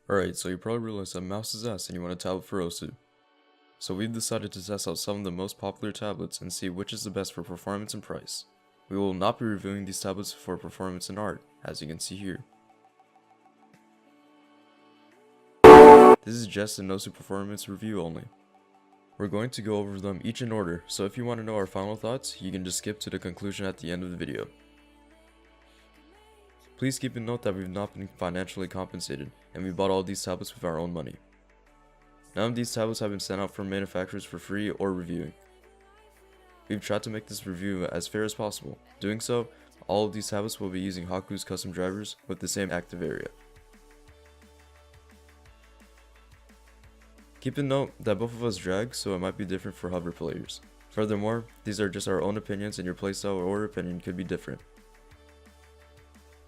Alright, so you probably realized that mouse is ass and you want a tablet for OSU. So we've decided to test out some of the most popular tablets and see which is the best for performance and price. We will not be reviewing these tablets for performance and art, as you can see here. This is just an OSU performance review only. We're going to go over them each in order, so if you want to know our final thoughts, you can just skip to the conclusion at the end of the video. Please keep in note that we've not been financially compensated, and we bought all these tablets with our own money. None of these tablets have been sent out from manufacturers for free or reviewing. We've tried to make this review as fair as possible. Doing so, all of these tablets will be using Haku's custom drivers with the same active area. Keep in note that both of us drag, so it might be different for hover players. Furthermore, these are just our own opinions and your playstyle or opinion could be different.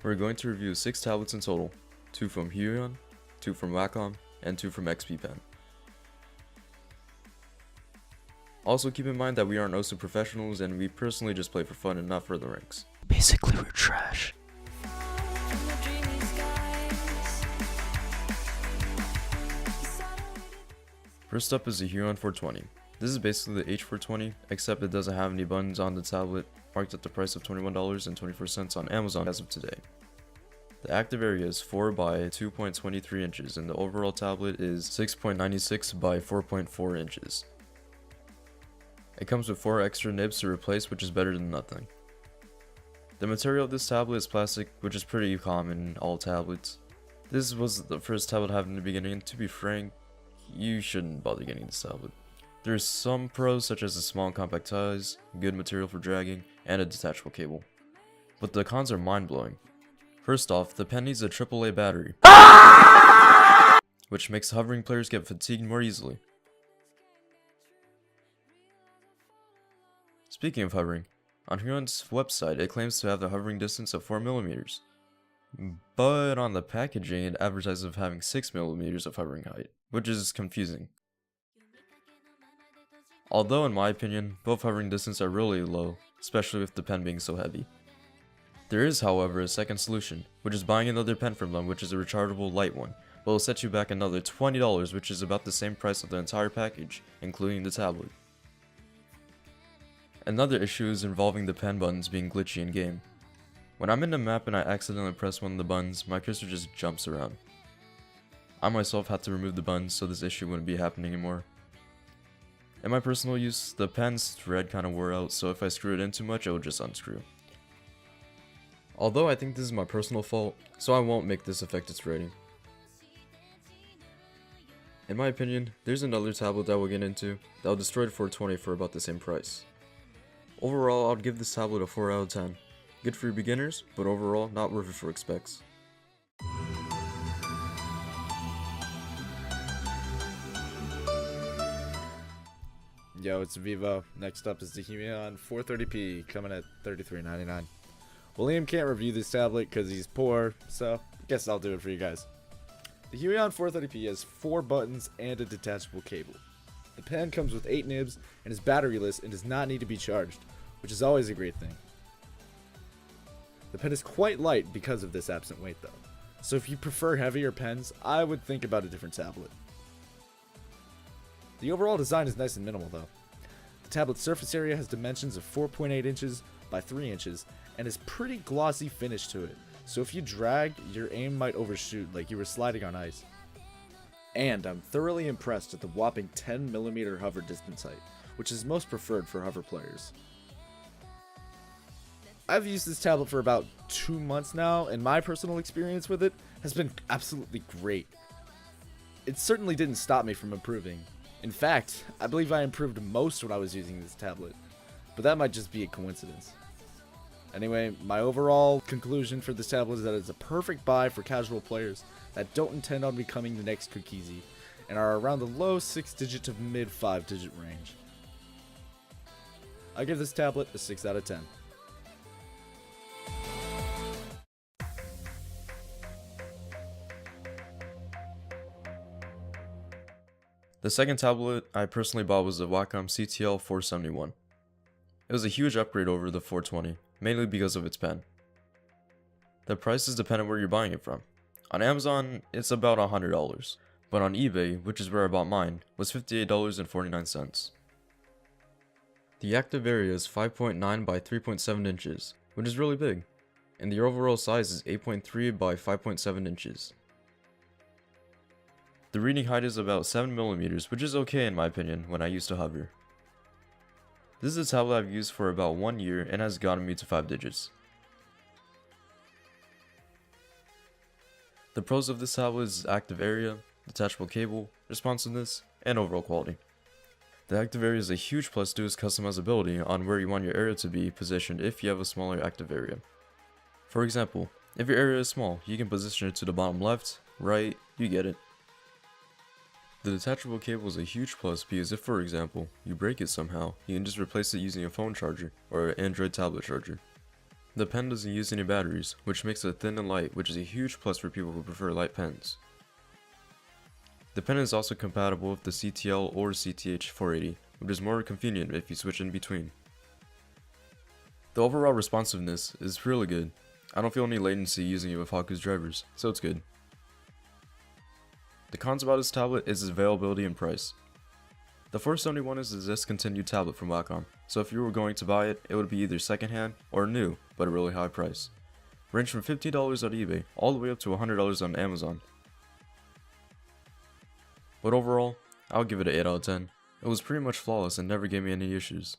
We're going to review 6 tablets in total, 2 from Huion, 2 from Wacom, and 2 from XP Pen. Also keep in mind that we aren't OSU professionals and we personally just play for fun and not for the ranks. Basically, we're trash. First up is the Huion 420. This is basically the H420, except it doesn't have any buttons on the tablet, marked at the price of $21.24 on Amazon as of today. The active area is 4 by 2.23 inches and the overall tablet is 6.96 by 4.4 inches. It comes with 4 extra nibs to replace, which is better than nothing. The material of this tablet is plastic, which is pretty common in all tablets. This was the first tablet I had in the beginning, and to be frank, you shouldn't bother getting this tablet. There's some pros such as the small and compact size, good material for dragging, and a detachable cable. But the cons are mind-blowing. First off, the pen needs a AAA battery, which makes hovering players get fatigued more easily. Speaking of hovering, on Huion's website it claims to have the hovering distance of 4mm, but on the packaging it advertises of having 6mm of hovering height, which is confusing. Although in my opinion, both hovering distances are really low, especially with the pen being so heavy. There is however a second solution, which is buying another pen from them, which is a rechargeable light one, but will set you back another $20, which is about the same price of the entire package, including the tablet. Another issue is involving the pen buttons being glitchy in game. When I'm in a map and I accidentally press one of the buttons, my cursor just jumps around. I myself had to remove the buttons so this issue wouldn't be happening anymore. In my personal use, the pen's thread kinda wore out, so if I screw it in too much, it will just unscrew. Although I think this is my personal fault, so I won't make this affect its rating. In my opinion, there's another tablet that we'll get into that will destroy the 420 for about the same price. Overall, I'd give this tablet a 4 out of 10. Good for beginners, but overall, not worth it for specs. Yo, it's Vevo. Next up is the Huion 430P, coming at $33.99. William can't review this tablet because he's poor, so I guess I'll do it for you guys. The Huion 430P has 4 buttons and a detachable cable. The pen comes with 8 nibs and is batteryless and does not need to be charged, which is always a great thing. The pen is quite light because of this absent weight though, so if you prefer heavier pens, I would think about a different tablet. The overall design is nice and minimal though. The tablet's surface area has dimensions of 4.8 inches by 3 inches and is pretty glossy finish to it, so if you drag, your aim might overshoot like you were sliding on ice. And I'm thoroughly impressed at the whopping 10mm hover distance height, which is most preferred for hover players. I've used this tablet for about 2 months now, and my personal experience with it has been absolutely great. It certainly didn't stop me from improving. In fact, I believe I improved most when I was using this tablet, but that might just be a coincidence. Anyway, my overall conclusion for this tablet is that it's a perfect buy for casual players that don't intend on becoming the next Cookiezi and are around the low 6-digit to mid 5-digit range. I give this tablet a 6 out of 10. The second tablet I personally bought was the Wacom CTL-471. It was a huge upgrade over the 420, mainly because of its pen. The price is dependent where you're buying it from. On Amazon, it's about $100, but on eBay, which is where I bought mine, was $58.49. The active area is 5.9 by 3.7 inches, which is really big, and the overall size is 8.3 by 5.7 inches. The reading height is about 7mm, which is okay in my opinion when I used to hover. This is a tablet I've used for about 1 year and has gotten me to 5 digits. The pros of this tablet is active area, detachable cable, responsiveness, and overall quality. The active area is a huge plus to its customizability on where you want your area to be positioned if you have a smaller active area. For example, if your area is small, you can position it to the bottom left, right, you get it. The detachable cable is a huge plus because if, for example, you break it somehow, you can just replace it using a phone charger or an Android tablet charger. The pen doesn't use any batteries, which makes it thin and light, which is a huge plus for people who prefer light pens. The pen is also compatible with the CTL or CTH-480, which is more convenient if you switch in between. The overall responsiveness is really good. I don't feel any latency using it with Haku's drivers, so it's good. The cons about this tablet is its availability and price. The 471 is a discontinued tablet from Wacom, so if you were going to buy it, it would be either secondhand or new, but a really high price. Range from $50 on eBay all the way up to $100 on Amazon. But overall, I'll give it an 8 out of 10. It was pretty much flawless and never gave me any issues.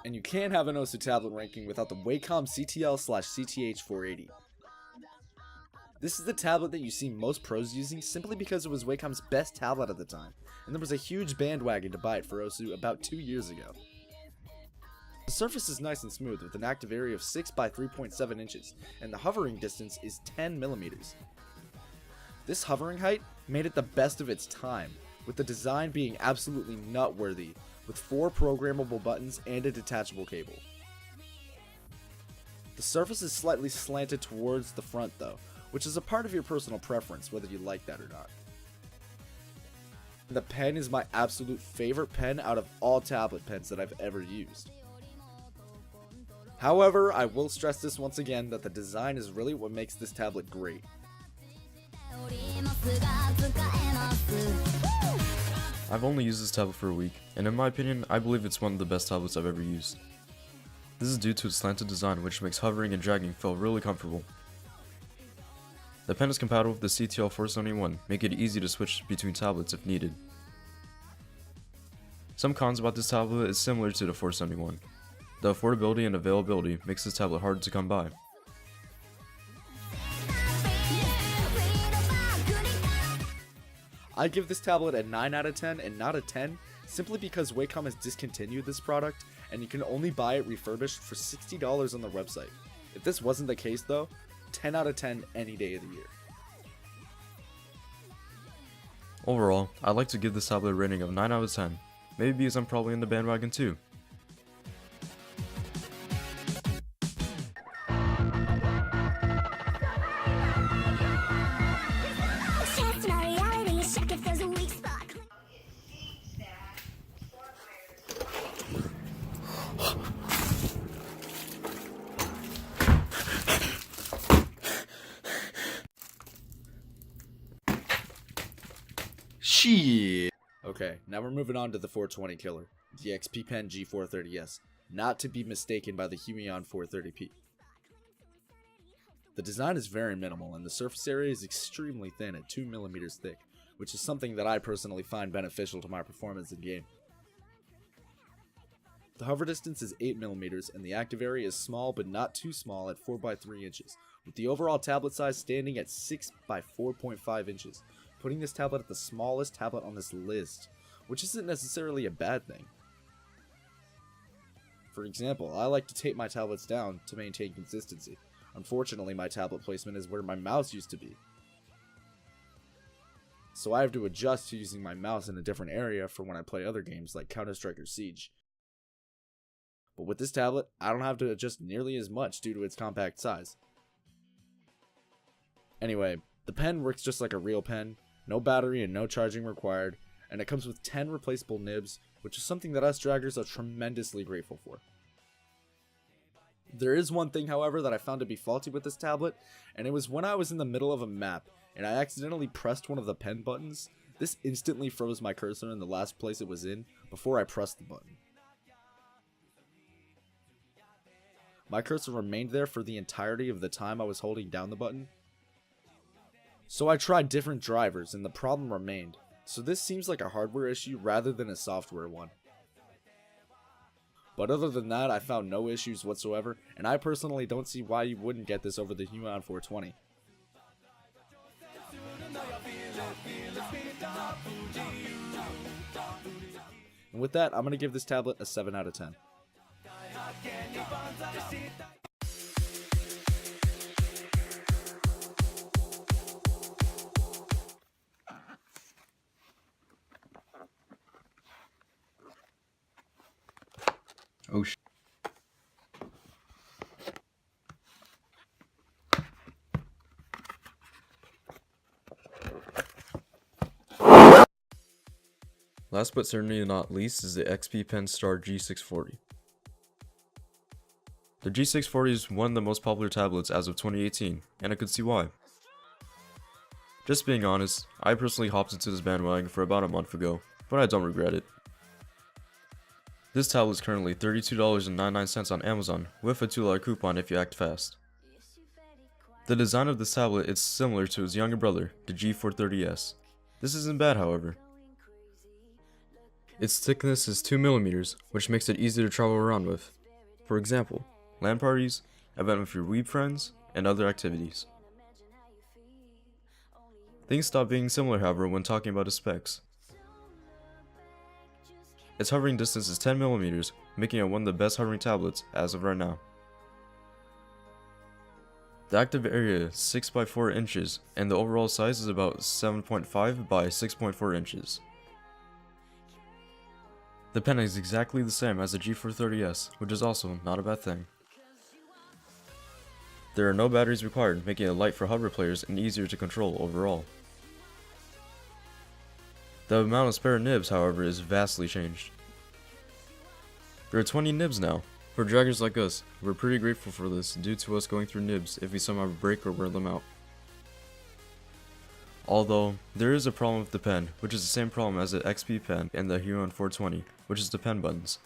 And you can't have an OSU tablet ranking without the Wacom CTL-430P. This is the tablet that you see most pros using simply because it was Wacom's best tablet at the time, and there was a huge bandwagon to buy it for OSU about 2 years ago. The surface is nice and smooth with an active area of 6 by 3.7 inches, and the hovering distance is 10mm. This hovering height made it the best of its time, with the design being absolutely nut-worthy, with 4 programmable buttons and a detachable cable. The surface is slightly slanted towards the front though, which is a part of your personal preference whether you like that or not. The pen is my absolute favorite pen out of all tablet pens that I've ever used. However, I will stress this once again that the design is really what makes this tablet great. I've only used this tablet for a week, and in my opinion, I believe it's one of the best tablets I've ever used. This is due to its slanted design, which makes hovering and dragging feel really comfortable. The pen is compatible with the CTL-471, making it easy to switch between tablets if needed. Some cons about this tablet is similar to the 471. The affordability and availability makes this tablet hard to come by. I give this tablet a 9 out of 10 and not a 10 simply because Wacom has discontinued this product and you can only buy it refurbished for $60 on their website. If this wasn't the case though, 10 out of 10 any day of the year. Overall, I'd like to give this tablet a rating of 9 out of 10, maybe because I'm probably in the bandwagon too. Shit. Okay, now we're moving on to the 420 killer, the XP Pen G430S, not to be mistaken by the Huion H430P. The design is very minimal and the surface area is extremely thin at 2mm thick, which is something that I personally find beneficial to my performance in game. The hover distance is 8mm and the active area is small but not too small at 4 by 3 inches, with the overall tablet size standing at 6 by 4.5 inches, putting this tablet at the smallest tablet on this list, which isn't necessarily a bad thing. For example, I like to tape my tablets down to maintain consistency. Unfortunately, my tablet placement is where my mouse used to be, so I have to adjust to using my mouse in a different area for when I play other games like Counter-Strike or Siege. But with this tablet, I don't have to adjust nearly as much due to its compact size. Anyway, the pen works just like a real pen, no battery and no charging required, and it comes with 10 replaceable nibs, which is something that us draggers are tremendously grateful for. There is one thing, however, that I found to be faulty with this tablet, and it was when I was in the middle of a map and I accidentally pressed one of the pen buttons. This instantly froze my cursor in the last place it was in before I pressed the button. My cursor remained there for the entirety of the time I was holding down the button. So I tried different drivers and the problem remained, so this seems like a hardware issue rather than a software one. But other than that, I found no issues whatsoever, and I personally don't see why you wouldn't get this over the Huion 420. And with that, I'm going to give this tablet a 7 out of 10. Oh sh. Last but certainly not least is the XP Pen Star G640. The G640 is one of the most popular tablets as of 2018, and I could see why. Just being honest, I personally hopped into this bandwagon for about a month ago, but I don't regret it. This tablet is currently $32.99 on Amazon, with a $2 coupon if you act fast. The design of this tablet is similar to its younger brother, the G430S. This isn't bad, however. Its thickness is 2mm, which makes it easy to travel around with. For example, LAN parties, event with your weeb friends, and other activities. Things stop being similar, however, when talking about its specs. Its hovering distance is 10mm, making it one of the best hovering tablets as of right now. The active area is 6 by 4 inches, and the overall size is about 7.5 by 6.4 inches. The pen is exactly the same as the G430S, which is also not a bad thing. There are no batteries required, making it light for hover players and easier to control overall. The amount of spare nibs, however, is vastly changed. There are 20 nibs now. For draggers like us, we're pretty grateful for this due to us going through nibs if we somehow break or wear them out. Although, there is a problem with the pen, which is the same problem as the XP pen and the Huion 420, which is the pen buttons.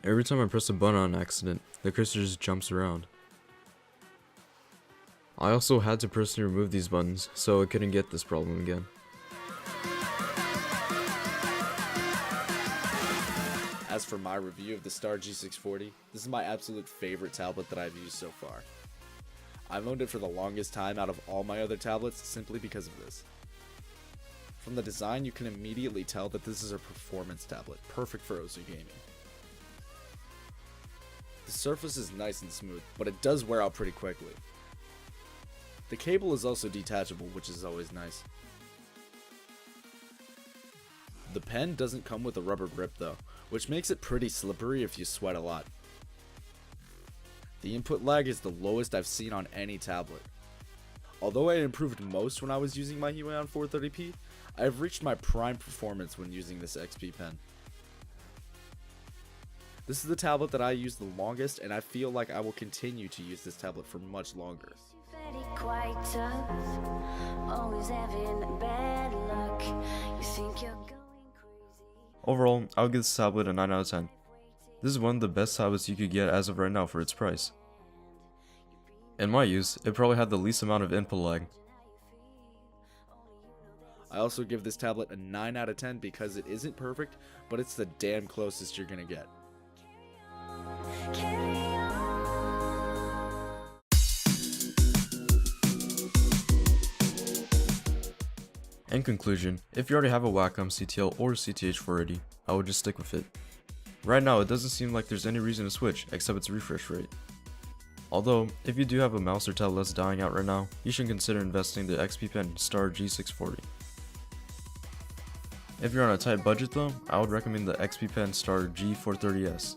Every time I press a button on accident, the cursor just jumps around. I also had to personally remove these buttons, so I couldn't get this problem again. As for my review of the Star G640, this is my absolute favorite tablet that I've used so far. I've owned it for the longest time out of all my other tablets simply because of this. From the design, you can immediately tell that this is a performance tablet, perfect for OC gaming. The surface is nice and smooth, but it does wear out pretty quickly. The cable is also detachable, which is always nice. The pen doesn't come with a rubber grip though, which makes it pretty slippery if you sweat a lot. The input lag is the lowest I've seen on any tablet. Although I improved most when I was using my Huion 430P, I've reached my prime performance when using this XP pen. This is the tablet that I use the longest, and I feel like I will continue to use this tablet for much longer. Overall, I'll give this tablet a 9 out of 10. This is one of the best tablets you could get as of right now for its price. In my use, it probably had the least amount of input lag. I also give this tablet a 9 out of 10 because it isn't perfect, but it's the damn closest you're gonna get. In conclusion, if you already have a Wacom CTL or CTH480, I would just stick with it. Right now, it doesn't seem like there's any reason to switch except its refresh rate. Although, if you do have a mouse or tablet that's dying out right now, you should consider investing in the XP Pen Star G640. If you're on a tight budget though, I would recommend the XP Pen Star G430S.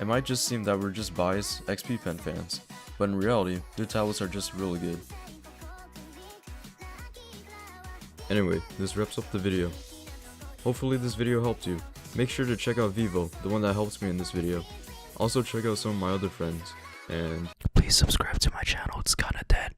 It might just seem that we're just biased XP Pen fans, but in reality, their tablets are just really good. Anyway, this wraps up the video. Hopefully this video helped you. Make sure to check out Vevo, the one that helped me in this video. Also check out some of my other friends, and Please subscribe to my channel, it's kinda dead.